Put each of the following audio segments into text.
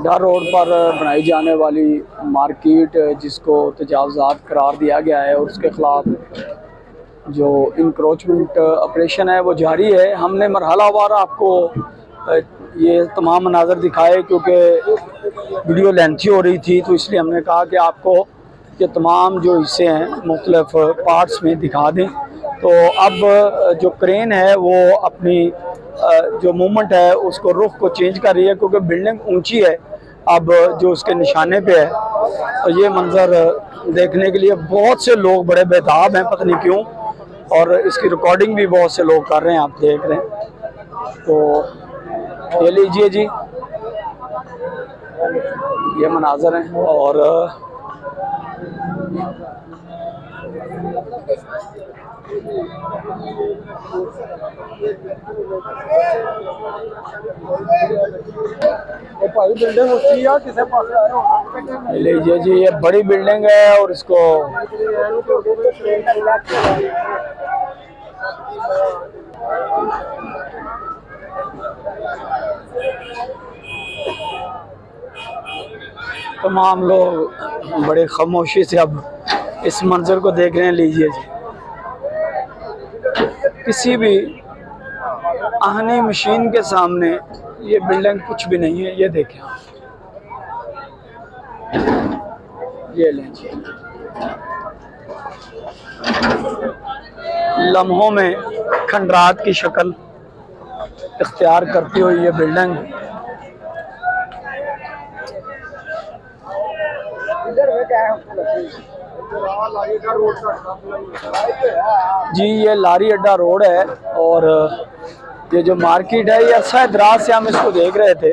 डार road पर बनाई जाने वाली मार्केट जिसको तजावज़ात करार दिया गया है और उसके ख़िलाफ़ जो इंक्रोचमेंट ऑपरेशन है वो जारी है। हमने मरहलावार आपको ये तमाम मनाज़र दिखाए क्योंकि वीडियो लेंथी हो रही थी, तो इसलिए हमने कहा कि आपको ये तमाम जो हिस्से हैं मुख्तलिफ पार्ट्स में दिखा दें। तो अब जो क्रेन है वो अपनी जो मूवमेंट है उसको रुख को चेंज कर रही है क्योंकि बिल्डिंग ऊंची है अब जो उसके निशाने पे है। तो ये मंज़र देखने के लिए बहुत से लोग बड़े बेताब हैं, पता नहीं क्यों, और इसकी रिकॉर्डिंग भी बहुत से लोग कर रहे हैं, आप देख रहे हैं। तो ये लीजिए जी, ये मनाज़र हैं और बिल्डिंग उसकी या किसे पास लीजिए जी, ये बड़ी बिल्डिंग है और इसको तमाम लोग बड़े खामोशी से अब इस मंजर को देख रहे हैं। लीजिए जी, किसी भी आहनी मशीन के सामने ये बिल्डिंग कुछ भी नहीं है। ये देखें, ये लीजिए, लम्हों में खंडरात की शक्ल इख्तियार करती हुई ये बिल्डिंग जी, ये लारी अड्डा रोड है और ये जो मार्केट है ये अरसा दराज से हम इसको देख रहे थे।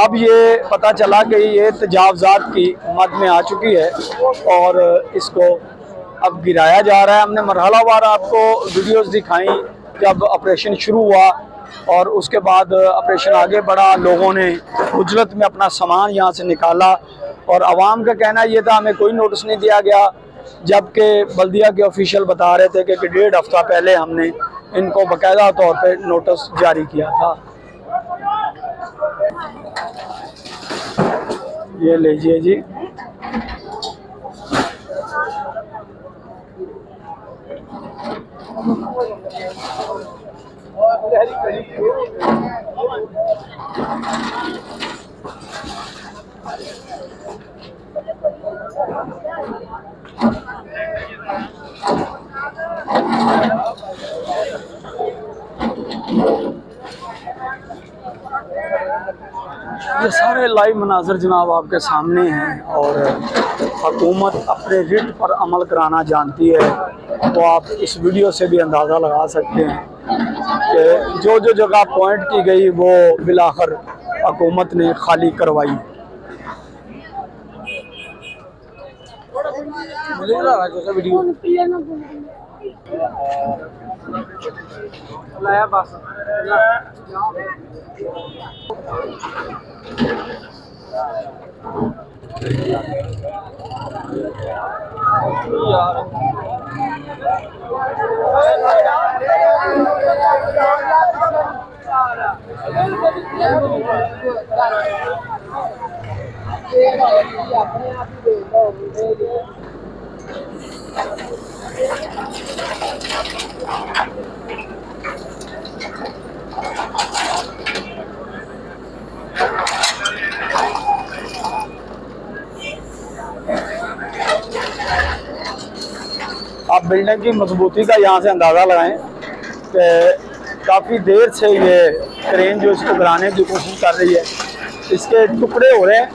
अब ये पता चला कि ये तजावज़ात की मद में आ चुकी है और इसको अब गिराया जा रहा है। हमने मरहलावार आपको वीडियोस दिखाई जब ऑपरेशन शुरू हुआ और उसके बाद ऑपरेशन आगे बढ़ा, लोगों ने उजलत में अपना सामान यहाँ से निकाला और आवाम का कहना ये था हमें कोई नोटिस नहीं दिया गया, जबकि बल्दिया के ऑफिशियल बता रहे थे कि 1.5 हफ्ता पहले हमने इनको बाकायदा तौर पे नोटिस जारी किया था। ये लीजिए जी, ये सारे लाइव मनाजर जनाब आपके सामने हैं और हुकूमत अपने रिट पर अमल कराना जानती है। तो आप इस वीडियो से भी अंदाज़ा लगा सकते हैं कि जो जो जगह पॉइंट की गई वो बिलाखिर हुकूमत ने खाली करवाई। आप बिल्डिंग की मजबूती का यहाँ से अंदाज़ा लगाएं कि काफ़ी देर से ये क्रेन जो इसको गिराने की कोशिश कर रही है, इसके टुकड़े हो रहे हैं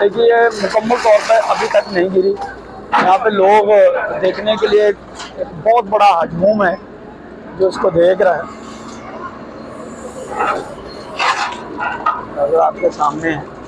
लेकिन ये मुकम्मल तौर पर अभी तक नहीं गिरी। यहाँ पे लोग देखने के लिए एक बहुत बड़ा हजूम है जो इसको देख रहा है, अगर आपके सामने है।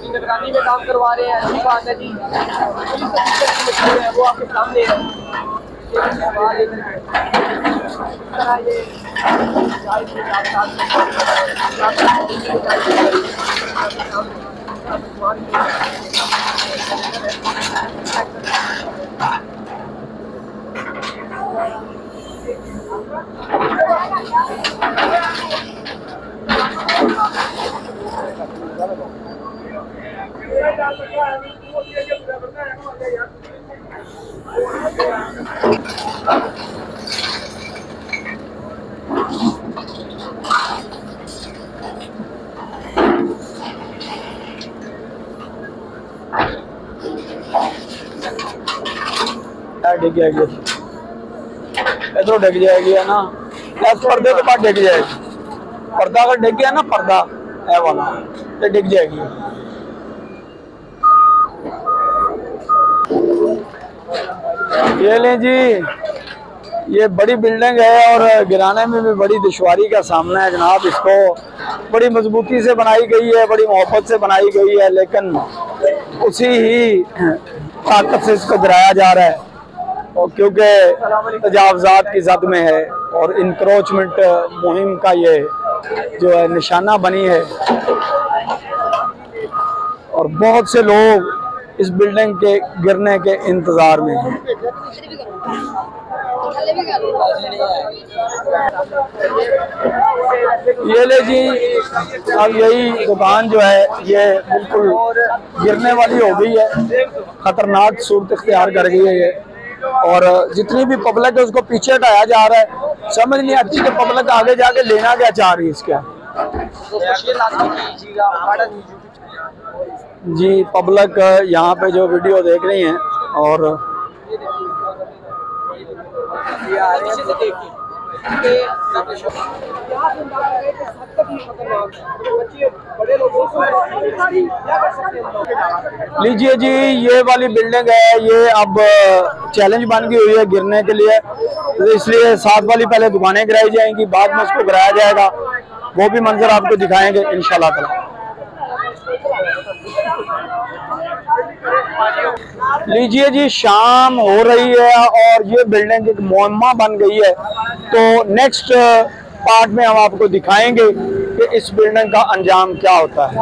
निगरानी में काम करवा रहे हैं, अच्छी बात है जी। वो आपके सामने है। डिग जाएगी, इधरों डिग जाएगी है ना, इस पर्दे के बाद डिग जाएगी। पर्दा अगर डिग गया ना, पर्दा है वाला, तो डिग जाएगी। ये लें जी, ये बड़ी बिल्डिंग है और गिराने में भी बड़ी दुश्वारी का सामना है जनाब। इसको बड़ी मजबूती से बनाई गई है, बड़ी मोहब्बत से बनाई गई है, लेकिन उसी ही ताकत से इसको गिराया जा रहा है। और क्योंकि तजावजात की जद में है और इंक्रोचमेंट मुहिम का ये जो है निशाना बनी है, और बहुत से लोग इस बिल्डिंग के गिरने के इंतजार में हैं। ये ले जी, अब यही दुकान जो है ये बिल्कुल गिरने वाली हो गई है, खतरनाक सूरत इख्तियार कर गई है ये। और जितनी भी पब्लिक है उसको पीछे हटाया जा रहा है। समझ नहीं आती कि पब्लिक आगे जाके लेना क्या चाह रही है इसका। जी, पब्लिक यहाँ पे जो वीडियो देख रही हैं और लीजिए जी, ये वाली बिल्डिंग है, ये अब चैलेंज बन गई हुई है गिरने के लिए, तो इसलिए साथ वाली पहले दुकानें गिराई जाएंगी, बाद में इसको गिराया जाएगा। वो भी मंजर आपको दिखाएंगे इंशाल्लाह ताला। लीजिए जी, शाम हो रही है और ये बिल्डिंग एक मुअम्मा बन गई है। तो नेक्स्ट पार्ट में हम आपको दिखाएंगे कि इस बिल्डिंग का अंजाम क्या होता है।